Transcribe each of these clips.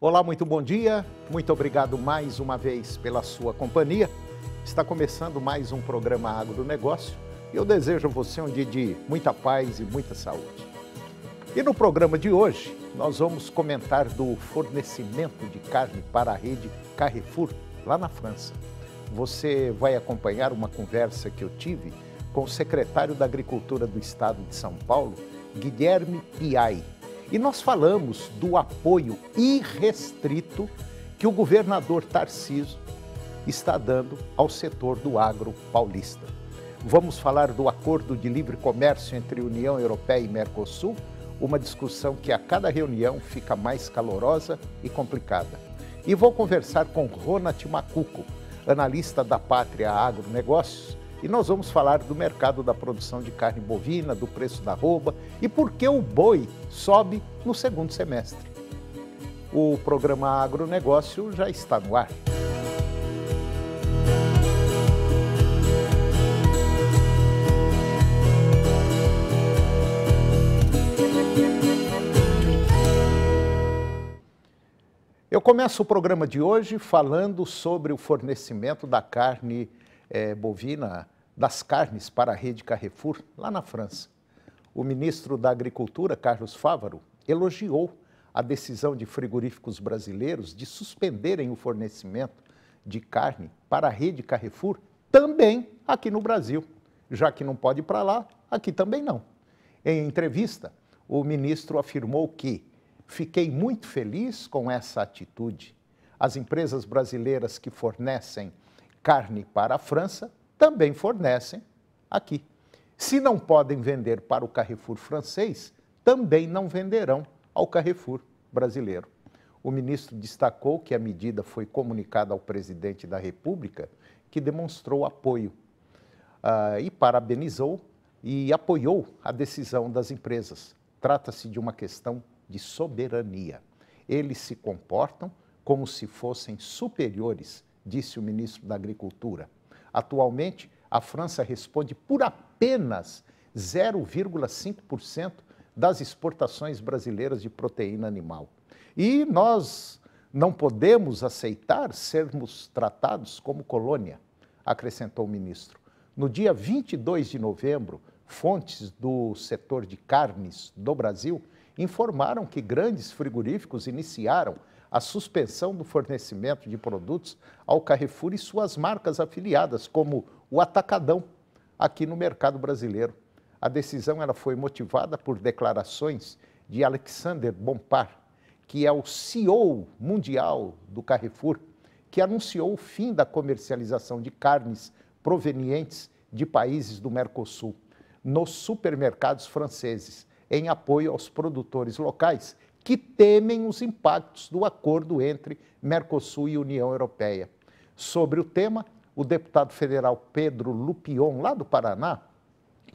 Olá, muito bom dia, muito obrigado mais uma vez pela sua companhia. Está começando mais um programa Agronegócio e eu desejo a você um dia de muita paz e muita saúde. E no programa de hoje, nós vamos comentar do fornecimento de carne para a rede Carrefour, lá na França. Você vai acompanhar uma conversa que eu tive com o secretário da Agricultura do Estado de São Paulo, Guilherme Piai. E nós falamos do apoio irrestrito que o governador Tarcísio está dando ao setor do agro paulista. Vamos falar do acordo de livre comércio entre União Europeia e Mercosul, uma discussão que a cada reunião fica mais calorosa e complicada. E vou conversar com Ronald Macuco, analista da Pátria Agronegócios, e nós vamos falar do mercado da produção de carne bovina, do preço da arroba e por que o boi sobe no segundo semestre. O programa Agronegócio já está no ar. Eu começo o programa de hoje falando sobre o fornecimento da carne bovina, das carnes para a rede Carrefour, lá na França. O ministro da Agricultura, Carlos Fávaro, elogiou a decisão de frigoríficos brasileiros de suspenderem o fornecimento de carne para a rede Carrefour, também aqui no Brasil. Já que não pode ir para lá, aqui também não. Em entrevista, o ministro afirmou que fiquei muito feliz com essa atitude. As empresas brasileiras que fornecem carne para a França também fornecem aqui. Se não podem vender para o Carrefour francês, também não venderão ao Carrefour brasileiro. O ministro destacou que a medida foi comunicada ao presidente da República, que demonstrou apoio e parabenizou e apoiou a decisão das empresas. Trata-se de uma questão de soberania. Eles se comportam como se fossem superiores, disse o ministro da Agricultura. Atualmente, a França responde por apenas 0,5% das exportações brasileiras de proteína animal. E nós não podemos aceitar sermos tratados como colônia, acrescentou o ministro. No dia 22 de novembro, fontes do setor de carnes do Brasil informaram que grandes frigoríficos iniciaram a suspensão do fornecimento de produtos ao Carrefour e suas marcas afiliadas, como o Atacadão, aqui no mercado brasileiro. A decisão ela foi motivada por declarações de Alexander Bompard, que é o CEO mundial do Carrefour, que anunciou o fim da comercialização de carnes provenientes de países do Mercosul nos supermercados franceses, em apoio aos produtores locais que temem os impactos do acordo entre Mercosul e União Europeia. Sobre o tema, o deputado federal Pedro Lupion, lá do Paraná,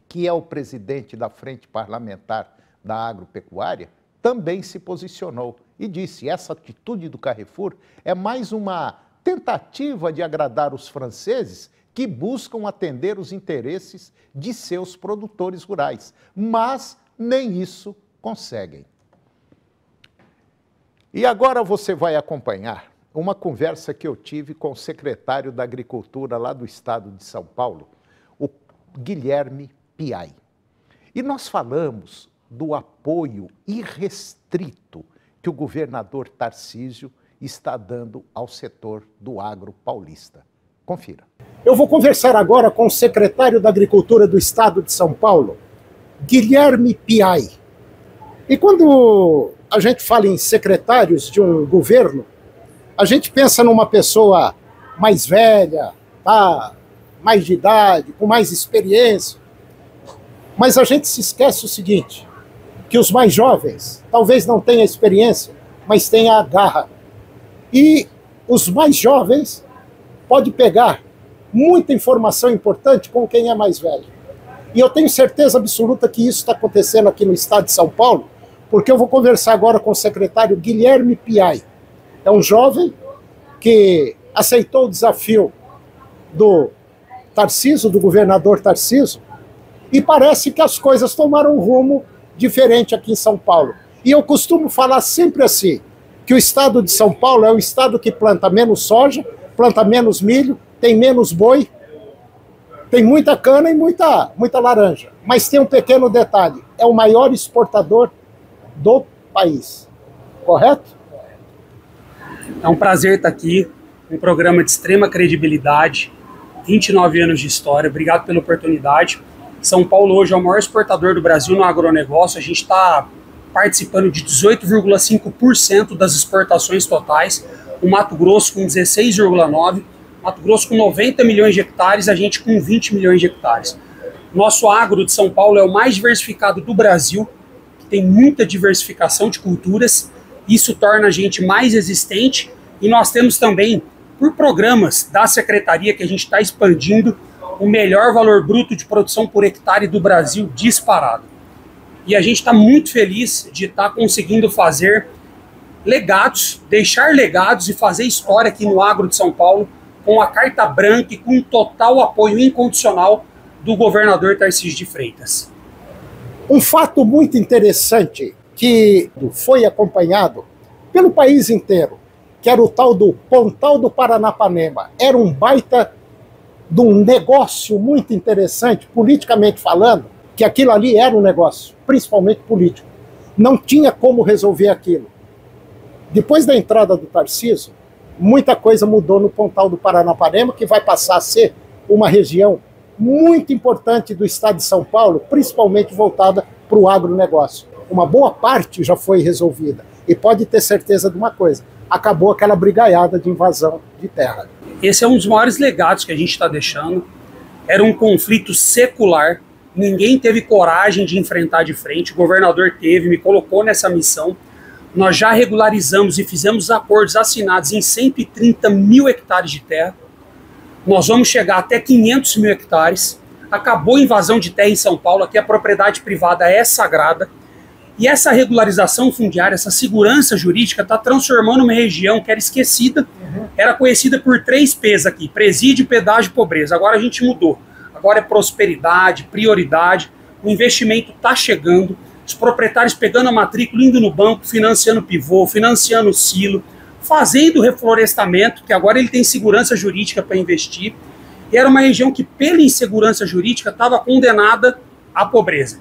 que é o presidente da Frente Parlamentar da Agropecuária, também se posicionou e disse: essa atitude do Carrefour é mais uma tentativa de agradar os franceses que buscam atender os interesses de seus produtores rurais, mas nem isso conseguem. E agora você vai acompanhar uma conversa que eu tive com o secretário da Agricultura lá do Estado de São Paulo, o Guilherme Piai. E nós falamos do apoio irrestrito que o governador Tarcísio está dando ao setor do agro paulista. Confira. Eu vou conversar agora com o secretário da Agricultura do Estado de São Paulo, Guilherme Piai. E quando a gente fala em secretários de um governo, a gente pensa numa pessoa mais velha, mais de idade, com mais experiência. Mas a gente se esquece o seguinte, que os mais jovens talvez não tenham experiência, mas tenham a garra. E os mais jovens podem pegar muita informação importante com quem é mais velho. E eu tenho certeza absoluta que isso está acontecendo aqui no estado de São Paulo, porque eu vou conversar agora com o secretário Guilherme Piai. É um jovem que aceitou o desafio do Tarcísio, do governador Tarcísio, e parece que as coisas tomaram um rumo diferente aqui em São Paulo. E eu costumo falar sempre assim, que o estado de São Paulo é o estado que planta menos soja, planta menos milho, tem menos boi, tem muita cana e muita laranja. Mas tem um pequeno detalhe, é o maior exportador do país, correto? É um prazer estar aqui, um programa de extrema credibilidade, 29 anos de história, obrigado pela oportunidade. São Paulo hoje é o maior exportador do Brasil no agronegócio, a gente está participando de 18,5% das exportações totais, o Mato Grosso com 16,9%, Mato Grosso com 90 milhões de hectares, a gente com 20 milhões de hectares. Nosso agro de São Paulo é o mais diversificado do Brasil, tem muita diversificação de culturas, isso torna a gente mais resistente e nós temos também, por programas da Secretaria que a gente está expandindo, o melhor valor bruto de produção por hectare do Brasil disparado. E a gente está muito feliz de estar conseguindo fazer legados, deixar legados e fazer história aqui no agro de São Paulo com a carta branca e com total apoio incondicional do governador Tarcísio de Freitas. Um fato muito interessante que foi acompanhado pelo país inteiro, que era o tal do Pontal do Paranapanema. Era um baita de um negócio muito interessante, politicamente falando, que aquilo ali era um negócio, principalmente político. Não tinha como resolver aquilo. Depois da entrada do Tarcísio, muita coisa mudou no Pontal do Paranapanema, que vai passar a ser uma região muito importante do estado de São Paulo, principalmente voltada para o agronegócio. Uma boa parte já foi resolvida. E pode ter certeza de uma coisa, acabou aquela brigaiada de invasão de terra. Esse é um dos maiores legados que a gente está deixando. Era um conflito secular, ninguém teve coragem de enfrentar de frente, o governador teve, me colocou nessa missão. Nós já regularizamos e fizemos acordos assinados em 130 mil hectares de terra. Nós vamos chegar até 500 mil hectares. Acabou a invasão de terra em São Paulo, aqui a propriedade privada é sagrada. E essa regularização fundiária, essa segurança jurídica está transformando uma região que era esquecida, era conhecida por 3 P's aqui, presídio, pedágio e pobreza. Agora a gente mudou. Agora é prosperidade, prioridade, o investimento está chegando, os proprietários pegando a matrícula, indo no banco, financiando pivô, financiando silo, fazendo reflorestamento, que agora ele tem segurança jurídica para investir. E era uma região que, pela insegurança jurídica, estava condenada à pobreza.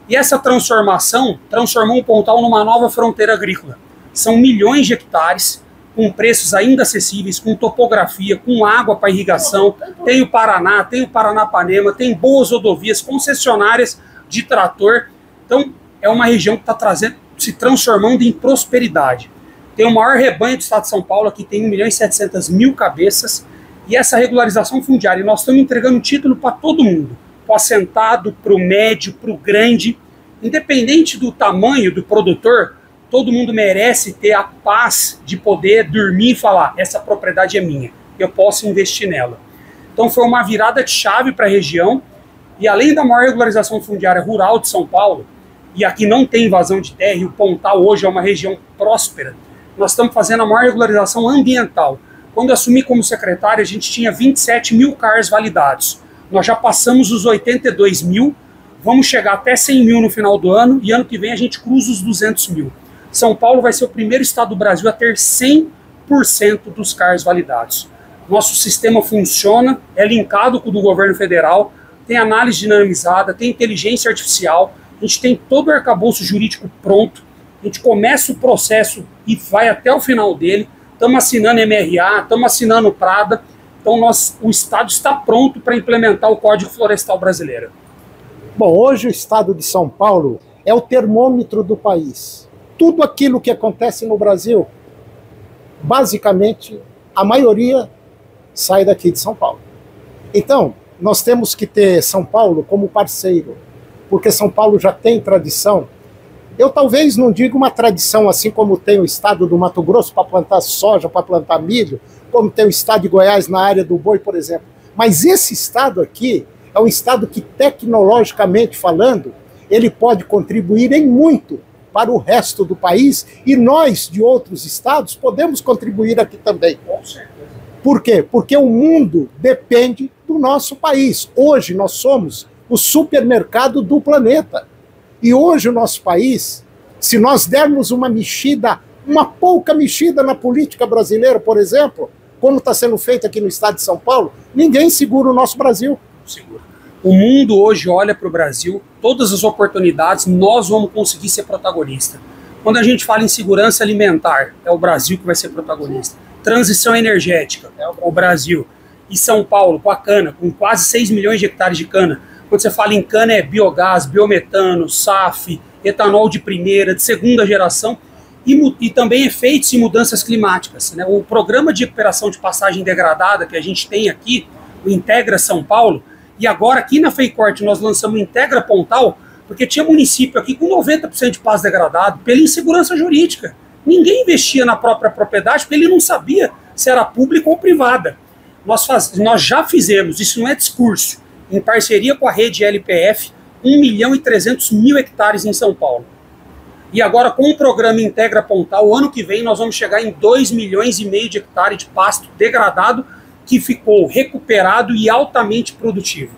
E essa transformação transformou o Pontal numa nova fronteira agrícola. São milhões de hectares, com preços ainda acessíveis, com topografia, com água para irrigação. Tem o Paraná, tem o Paranapanema, tem boas rodovias, concessionárias de trator. Então, é uma região que está se transformando em prosperidade. Tem o maior rebanho do estado de São Paulo, aqui tem 1.700.000 cabeças. E essa regularização fundiária, nós estamos entregando título para todo mundo. Para o assentado, para o médio, para o grande. Independente do tamanho do produtor, todo mundo merece ter a paz de poder dormir e falar, essa propriedade é minha, eu posso investir nela. Então foi uma virada de chave para a região, e além da maior regularização fundiária rural de São Paulo, e aqui não tem invasão de terra, e o Pontal hoje é uma região próspera, nós estamos fazendo a maior regularização ambiental. Quando eu assumi como secretário, a gente tinha 27 mil CARs validados. Nós já passamos os 82 mil, vamos chegar até 100 mil no final do ano, e ano que vem a gente cruza os 200 mil. São Paulo vai ser o primeiro estado do Brasil a ter 100% dos CARs validados. Nosso sistema funciona, é linkado com o do governo federal, tem análise dinamizada, tem inteligência artificial, a gente tem todo o arcabouço jurídico pronto, a gente começa o processo e vai até o final dele, estamos assinando MRA, estamos assinando Prada, então o Estado está pronto para implementar o Código Florestal Brasileiro. Bom, hoje o Estado de São Paulo é o termômetro do país. Tudo aquilo que acontece no Brasil, basicamente, a maioria sai daqui de São Paulo. Então, nós temos que ter São Paulo como parceiro, porque São Paulo já tem tradição. Eu talvez não diga uma tradição assim como tem o estado do Mato Grosso para plantar soja, para plantar milho, como tem o estado de Goiás na área do boi, por exemplo. Mas esse estado aqui é um estado que, tecnologicamente falando, ele pode contribuir em muito para o resto do país, e nós, de outros estados, podemos contribuir aqui também. Por quê? Porque o mundo depende do nosso país. Hoje nós somos o supermercado do planeta. E hoje o nosso país, se nós dermos uma mexida uma pouca mexida na política brasileira, por exemplo, como está sendo feito aqui no estado de São Paulo, ninguém segura o nosso Brasil. Segura. O mundo hoje olha para o Brasil, todas as oportunidades, nós vamos conseguir ser protagonista. Quando a gente fala em segurança alimentar, é o Brasil que vai ser protagonista. Transição energética, é o Brasil. E São Paulo, com a cana, com quase 6 milhões de hectares de cana. Quando você fala em cana, é biogás, biometano, SAF, etanol de primeira, de segunda geração, e também efeitos e mudanças climáticas, né? O programa de recuperação de passagem degradada que a gente tem aqui, o Integra São Paulo, e agora aqui na FEICORT nós lançamos o Integra Pontal, porque tinha município aqui com 90% de pasto degradado, pela insegurança jurídica. Ninguém investia na própria propriedade porque ele não sabia se era pública ou privada. Nós já fizemos, isso não é discurso, em parceria com a rede LPF, 1.300.000 hectares em São Paulo. E agora, com o programa Integra Pontal, ano que vem nós vamos chegar em 2,5 milhões de hectares de pasto degradado que ficou recuperado e altamente produtivo.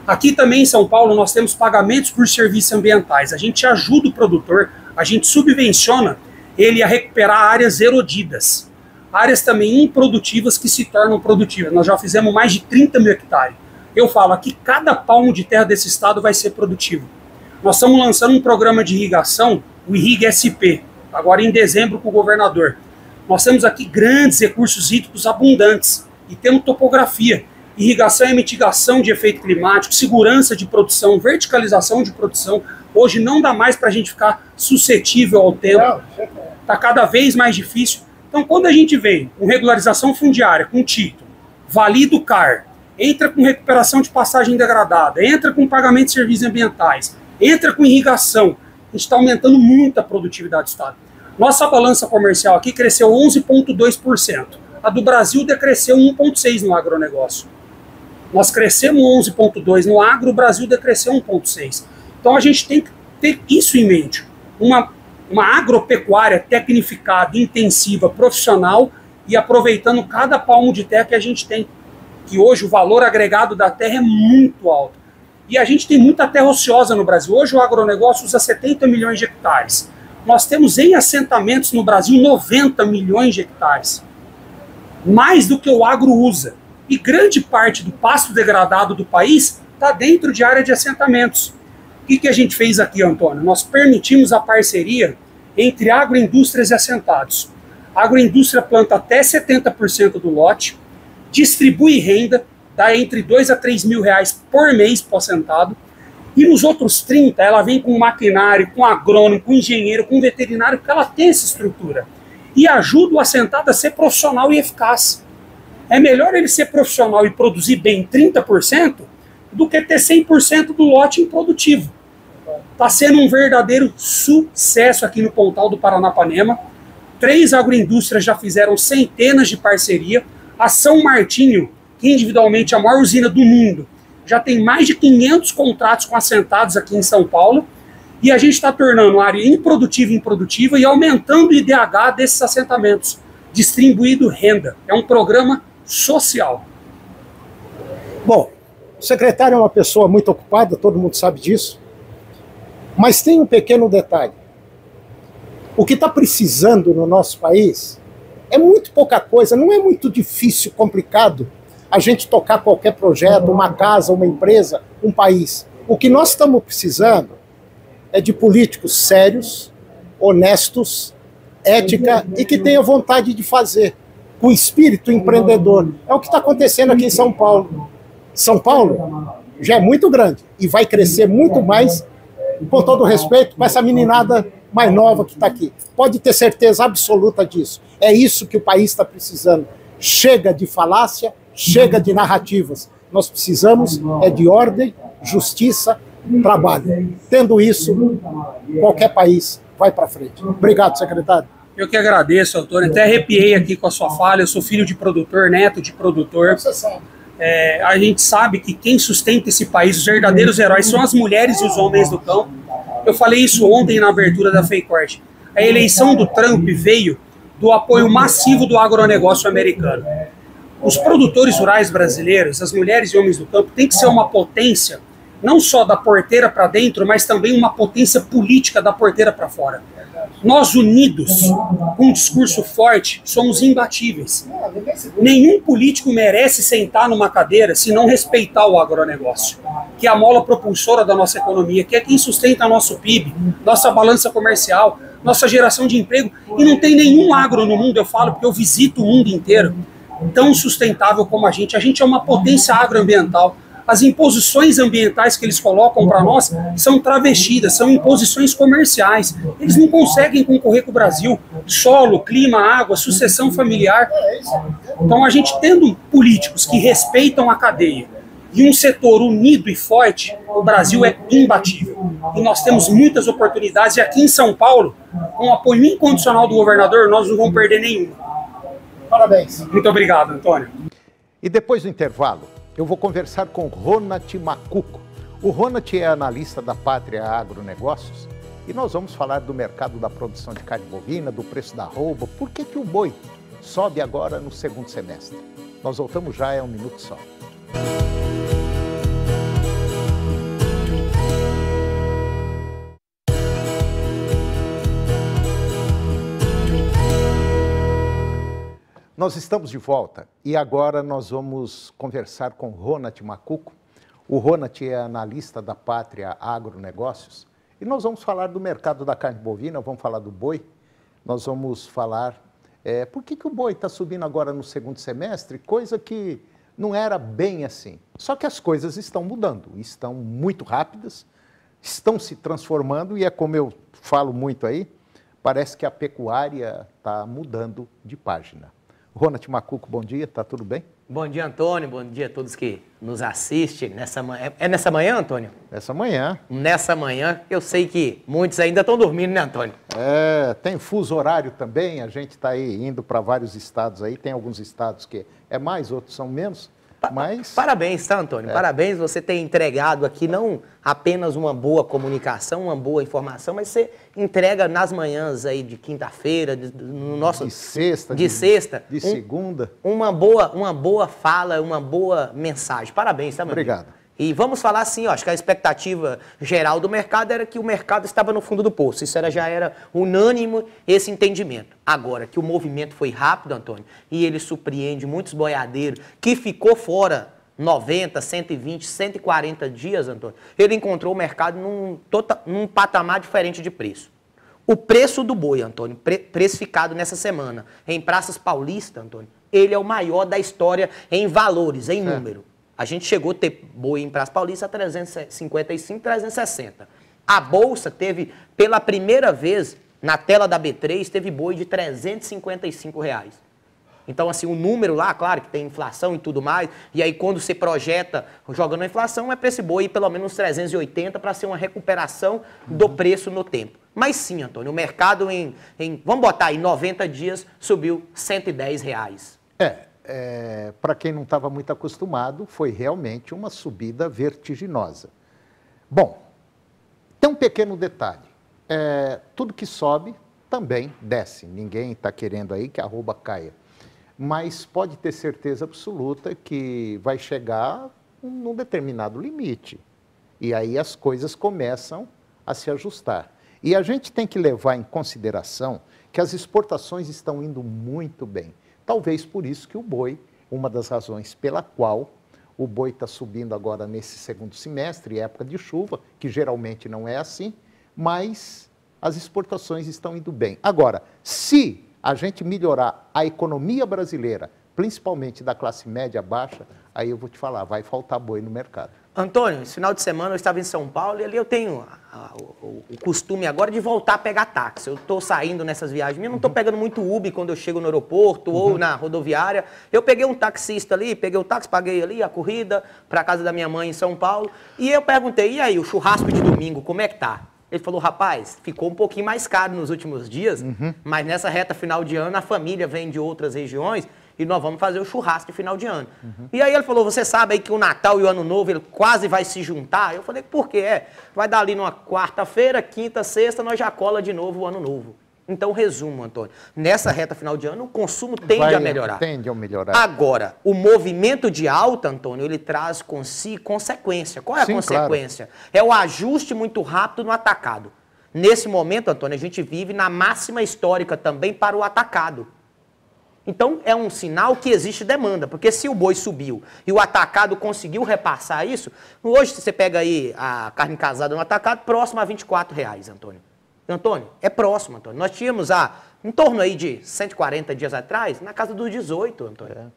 Aqui também em São Paulo nós temos pagamentos por serviços ambientais. A gente ajuda o produtor, a gente subvenciona ele a recuperar áreas erodidas. Áreas também improdutivas que se tornam produtivas. Nós já fizemos mais de 30 mil hectares. Eu falo aqui, cada palmo de terra desse estado vai ser produtivo. Nós estamos lançando um programa de irrigação, o Irriga SP, agora em dezembro com o governador. Nós temos aqui grandes recursos hídricos abundantes e temos topografia. Irrigação e mitigação de efeito climático, segurança de produção, verticalização de produção. Hoje não dá mais para a gente ficar suscetível ao tempo. Está cada vez mais difícil. Então, quando a gente vem com regularização fundiária, com título, valida o CAR, entra com recuperação de passagem degradada, entra com pagamento de serviços ambientais, entra com irrigação, a gente está aumentando muito a produtividade do estado. Nossa balança comercial aqui cresceu 11,2%. A do Brasil decresceu 1,6% no agronegócio. Nós crescemos 11,2% no agro, o Brasil decresceu 1,6%. Então a gente tem que ter isso em mente. Uma agropecuária tecnificada, intensiva, profissional e aproveitando cada palmo de terra que a gente tem. Que hoje o valor agregado da terra é muito alto. E a gente tem muita terra ociosa no Brasil. Hoje o agronegócio usa 70 milhões de hectares. Nós temos em assentamentos no Brasil 90 milhões de hectares. Mais do que o agro usa. E grande parte do pasto degradado do país está dentro de área de assentamentos. O que a gente fez aqui, Antônio? Nós permitimos a parceria entre agroindústrias e assentados. A agroindústria planta até 70% do lote, distribui renda, dá entre 2 a 3 mil reais por mês para o assentado, e nos outros 30 ela vem com maquinário, com agrônomo, com engenheiro, com veterinário, porque ela tem essa estrutura. E ajuda o assentado a ser profissional e eficaz. É melhor ele ser profissional e produzir bem 30% do que ter 100% do lote improdutivo. Está sendo um verdadeiro sucesso aqui no Pontal do Paranapanema. 3 agroindústrias já fizeram centenas de parceria. A São Martinho, que individualmente é a maior usina do mundo, já tem mais de 500 contratos com assentados aqui em São Paulo. E a gente está tornando a área improdutiva em produtiva e aumentando o IDH desses assentamentos, distribuindo renda. É um programa social. Bom, o secretário é uma pessoa muito ocupada, todo mundo sabe disso. Mas tem um pequeno detalhe. O que está precisando no nosso país é muito pouca coisa, não é muito difícil, complicado a gente tocar qualquer projeto, uma casa, uma empresa, um país. O que nós estamos precisando é de políticos sérios, honestos, ética e que tenham vontade de fazer, com espírito empreendedor. É o que está acontecendo aqui em São Paulo. São Paulo já é muito grande e vai crescer muito mais, com todo respeito, com essa meninada mais nova que está aqui. Pode ter certeza absoluta disso. É isso que o país está precisando. Chega de falácia, chega de narrativas. Nós precisamos de ordem, justiça, trabalho. Tendo isso, qualquer país vai para frente. Obrigado, secretário. Eu que agradeço, Antônio. Até arrepiei aqui com a sua fala. Eu sou filho de produtor, neto de produtor. Você sabe. A gente sabe que quem sustenta esse país, os verdadeiros heróis, são as mulheres e os homens do campo. Eu falei isso ontem na abertura da FEICORT. A eleição do Trump veio do apoio massivo do agronegócio americano. Os produtores rurais brasileiros, as mulheres e homens do campo, têm que ser uma potência, não só da porteira para dentro, mas também uma potência política da porteira para fora. Nós unidos, com um discurso forte, somos imbatíveis. Nenhum político merece sentar numa cadeira se não respeitar o agronegócio, que é a mola propulsora da nossa economia, que é quem sustenta nosso PIB, nossa balança comercial, nossa geração de emprego. E não tem nenhum agro no mundo, eu falo porque eu visito o mundo inteiro, tão sustentável como a gente. A gente é uma potência agroambiental. As imposições ambientais que eles colocam para nós são travestidas, são imposições comerciais. Eles não conseguem concorrer com o Brasil. Solo, clima, água, sucessão familiar. Então a gente tendo políticos que respeitam a cadeia e um setor unido e forte, o Brasil é imbatível. E nós temos muitas oportunidades. E aqui em São Paulo, com o apoio incondicional do governador, nós não vamos perder nenhuma. Parabéns. Muito obrigado, Antônio. E depois do intervalo, eu vou conversar com Ronat Macuco. O Ronat é analista da Pátria Agronegócios e nós vamos falar do mercado da produção de carne bovina, do preço da arroba, por que o boi sobe agora no segundo semestre. Nós voltamos já, é um minuto só. Nós estamos de volta e agora nós vamos conversar com Ronat Macuco. O Ronat é analista da Pátria Agronegócios e nós vamos falar do mercado da carne bovina, vamos falar do boi, nós vamos falar por que o boi está subindo agora no segundo semestre, coisa que não era bem assim. Só que as coisas estão mudando, estão muito rápidas, estão se transformando e é como eu falo muito aí, parece que a pecuária está mudando de página. Ronat Macuco, bom dia, tá tudo bem? Bom dia, Antônio, bom dia a todos que nos assistem nessa manhã. É nessa manhã, Antônio? Nessa manhã. Nessa manhã, eu sei que muitos ainda estão dormindo, né, Antônio? Tem fuso horário também, a gente está aí indo para vários estados aí, tem alguns estados que é mais, outros são menos, mas... Parabéns, tá, Antônio? Parabéns, você tem entregado aqui não apenas uma boa comunicação, uma boa informação, mas você entrega nas manhãs aí de quinta-feira, no nosso... De sexta. De segunda. Uma boa fala, uma boa mensagem. Parabéns, tá, meu amigo? Obrigado. E vamos falar assim, ó, acho que a expectativa geral do mercado era que o mercado estava no fundo do poço. Isso já era unânime, esse entendimento. Agora, que o movimento foi rápido, Antônio, e ele surpreende muitos boiadeiros, que ficou fora 90, 120, 140 dias, Antônio, ele encontrou o mercado num patamar diferente de preço. O preço do boi, Antônio, precificado nessa semana em praças paulistas, Antônio, ele é o maior da história em valores, em número. A gente chegou a ter boi em Praça Paulista a 355, 360. A Bolsa teve, pela primeira vez, na tela da B3, teve boi de R$355. Então, assim, o número lá, claro que tem inflação e tudo mais, e aí quando você projeta jogando a inflação, é para esse boi pelo menos 380 para ser uma recuperação do preço no tempo. Mas sim, Antônio, o mercado vamos botar aí, 90 dias, subiu R$110. Para quem não estava muito acostumado, foi realmente uma subida vertiginosa. Bom, tem um pequeno detalhe. Tudo que sobe também desce. Ninguém está querendo aí que a arroba caia. Mas pode ter certeza absoluta que vai chegar num determinado limite. E aí as coisas começam a se ajustar. E a gente tem que levar em consideração que as exportações estão indo muito bem. Talvez por isso que o boi, uma das razões pela qual o boi está subindo agora nesse segundo semestre, época de chuva, que geralmente não é assim, mas as exportações estão indo bem. Agora, se a gente melhorar a economia brasileira, principalmente da classe média baixa, aí eu vou te falar, vai faltar boi no mercado. Antônio, esse final de semana eu estava em São Paulo e ali eu tenho o costume agora de voltar a pegar táxi. Eu estou saindo nessas viagens minhas, não estou pegando muito Uber quando eu chego no aeroporto ou na rodoviária. Eu peguei um taxista ali, peguei o táxi, paguei ali a corrida para a casa da minha mãe em São Paulo e eu perguntei, e aí, o churrasco de domingo, como é que tá? Ele falou, rapaz, ficou um pouquinho mais caro nos últimos dias, mas nessa reta final de ano a família vem de outras regiões e nós vamos fazer o churrasco de final de ano. E aí ele falou, você sabe aí que o Natal e o Ano Novo ele quase vai se juntar? Eu falei, por quê? Vai dar ali numa quarta-feira, quinta, sexta, nós já cola de novo o Ano Novo. Então, resumo, Antônio, nessa reta final de ano o consumo tende a melhorar. Tende a melhorar. Agora, o movimento de alta, Antônio, ele traz com si consequência. Qual é a consequência? Claro. É o ajuste muito rápido no atacado. Nesse momento, Antônio, a gente vive na máxima histórica também para o atacado. Então, é um sinal que existe demanda, porque se o boi subiu e o atacado conseguiu repassar isso, hoje você pega aí a carne casada no atacado, próximo a R$24, Antônio. Antônio, é próximo, Antônio. Nós tínhamos em torno aí de 140 dias atrás, na casa dos 18, Antônio.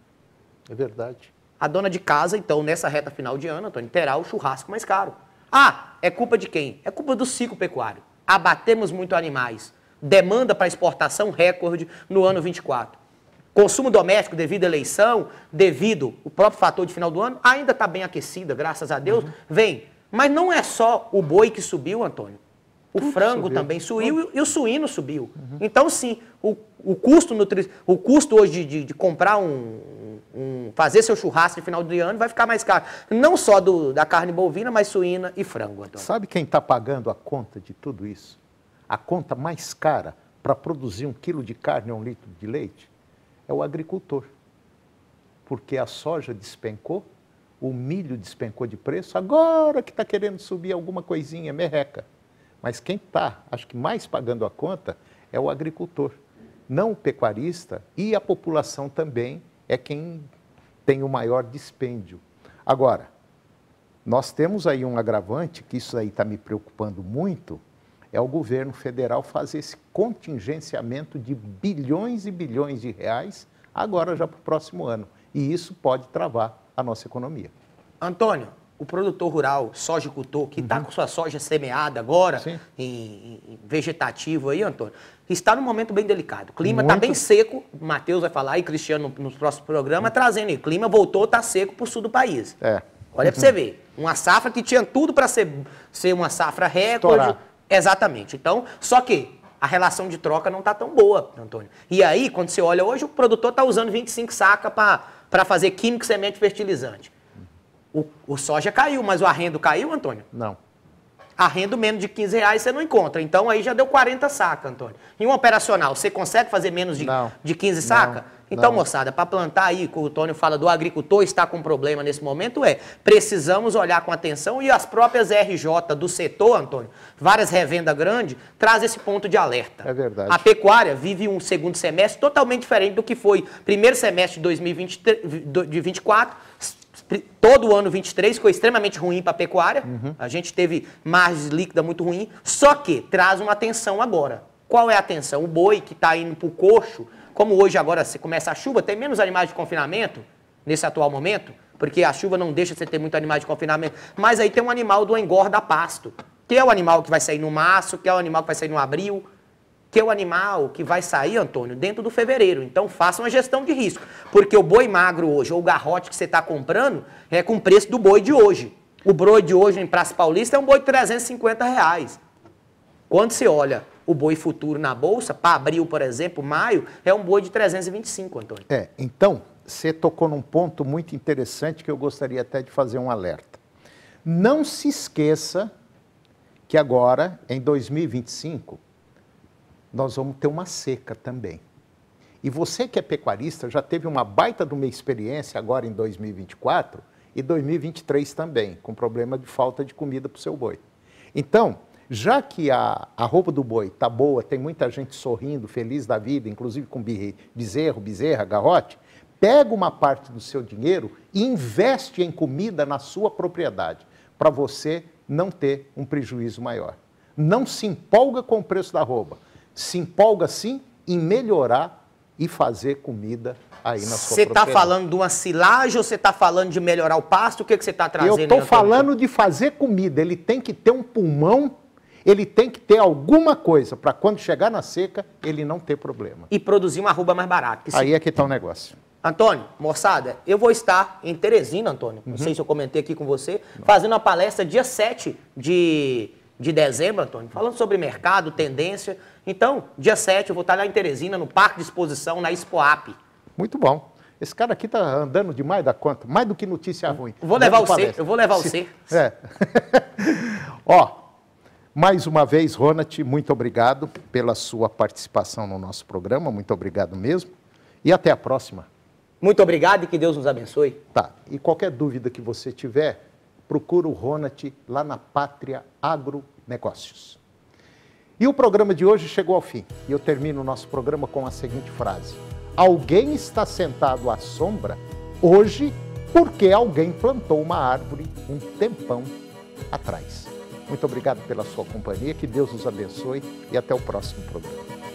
É verdade. A dona de casa, então, nessa reta final de ano, Antônio, terá o churrasco mais caro. Ah, é culpa de quem? É culpa do ciclo pecuário. Abatemos muito animais. Demanda para exportação recorde no ano 24. Consumo doméstico devido à eleição, devido ao próprio fator de final do ano, ainda está bem aquecida, graças a Deus, vem. Mas não é só o boi que subiu, Antônio. O frango subiu. Também subiu e o suíno subiu. Então, sim, o custo hoje de comprar fazer seu churrasco de final de ano vai ficar mais caro. Não só da carne bovina, mas suína e frango, Antônio. Sabe quem está pagando a conta de tudo isso? A conta mais cara para produzir 1 quilo de carne ou 1 litro de leite? É o agricultor, porque a soja despencou, o milho despencou de preço, agora que está querendo subir alguma coisinha, merreca. Mas quem está, acho que mais pagando a conta, é o agricultor, não o pecuarista, e a população também é quem tem o maior dispêndio. Agora, nós temos aí um agravante, que isso aí está me preocupando muito, é o governo federal fazer esse contingenciamento de bilhões e bilhões de reais agora já para o próximo ano. E isso pode travar a nossa economia. Antônio, o produtor rural, sojicultor, que está com sua soja semeada agora, em vegetativo aí, Antônio, está num momento bem delicado. O clima está bem seco, o Matheus vai falar, e Cristiano nos próximos programas, trazendo aí. O clima voltou, está seco para o sul do país. Olha para você ver, uma safra que tinha tudo para ser uma safra recorde. Estourar. Exatamente. Então, só que a relação de troca não está tão boa, Antônio. E aí, quando você olha hoje, o produtor está usando 25 sacas para fazer químico, semente e fertilizante. O soja caiu, mas o arrendo caiu, Antônio? Não. Arrendo menos de R$15 você não encontra. Então, aí já deu 40 sacas, Antônio. Em um operacional, você consegue fazer menos de 15 sacas? Então, moçada, para plantar aí, que o Antônio fala do agricultor está com problema nesse momento, precisamos olhar com atenção e as próprias RJ do setor, Antônio, várias revendas grandes, traz esse ponto de alerta. É verdade. A pecuária vive um segundo semestre totalmente diferente do que foi primeiro semestre de 2024, todo o ano 23 foi extremamente ruim para a pecuária, a gente teve margens líquidas muito ruim, só que traz uma atenção agora. Qual é a atenção? O boi que está indo para o coxo, como hoje agora se começa a chuva, tem menos animais de confinamento nesse atual momento, porque a chuva não deixa você ter muito animais de confinamento, mas aí tem um animal do engorda pasto, que é o animal que vai sair no março, que é o animal que vai sair no abril, que é o animal que vai sair, Antônio, dentro do fevereiro. Então faça uma gestão de risco, porque o boi magro hoje, ou o garrote que você está comprando, é com o preço do boi de hoje. O boi de hoje em Praça Paulista é um boi de R$350. Quando você olha o boi futuro na bolsa, para abril, por exemplo, maio, é um boi de 325, Antônio. Então, você tocou num ponto muito interessante que eu gostaria até de fazer um alerta. Não se esqueça que agora, em 2025, nós vamos ter uma seca também. E você que é pecuarista já teve uma baita de uma experiência agora em 2024 e 2023 também, com problema de falta de comida para o seu boi. Então, já que a roupa do boi está boa, tem muita gente sorrindo, feliz da vida, inclusive com bezerro, bezerra, garrote, pega uma parte do seu dinheiro e investe em comida na sua propriedade, para você não ter um prejuízo maior. Não se empolga com o preço da roupa, se empolga sim em melhorar e fazer comida aí na sua propriedade. Você está falando de uma silagem ou você está falando de melhorar o pasto? O que você está trazendo? Eu estou falando de fazer comida, ele tem que ter um pulmão. Ele tem que ter alguma coisa para quando chegar na seca, ele não ter problema. E produzir uma arroba mais barata. Aí é que está o negócio. Antônio, moçada, eu vou estar em Teresina, Antônio, não sei se eu comentei aqui com você, fazendo uma palestra dia 7 de dezembro, Antônio, falando sobre mercado, tendência. Então, dia 7 eu vou estar lá em Teresina, no Parque de Exposição, na Expoap. Muito bom. Esse cara aqui está andando demais da conta, mais do que notícia ruim. Eu vou levar você. Ó, mais uma vez, Ronald, muito obrigado pela sua participação no nosso programa, muito obrigado mesmo, e até a próxima. Muito obrigado e que Deus nos abençoe. Tá, e qualquer dúvida que você tiver, procura o Ronald lá na Pátria Agronegócios. E o programa de hoje chegou ao fim. E eu termino o nosso programa com a seguinte frase: alguém está sentado à sombra hoje porque alguém plantou uma árvore um tempão atrás. Muito obrigado pela sua companhia, que Deus os abençoe e até o próximo programa.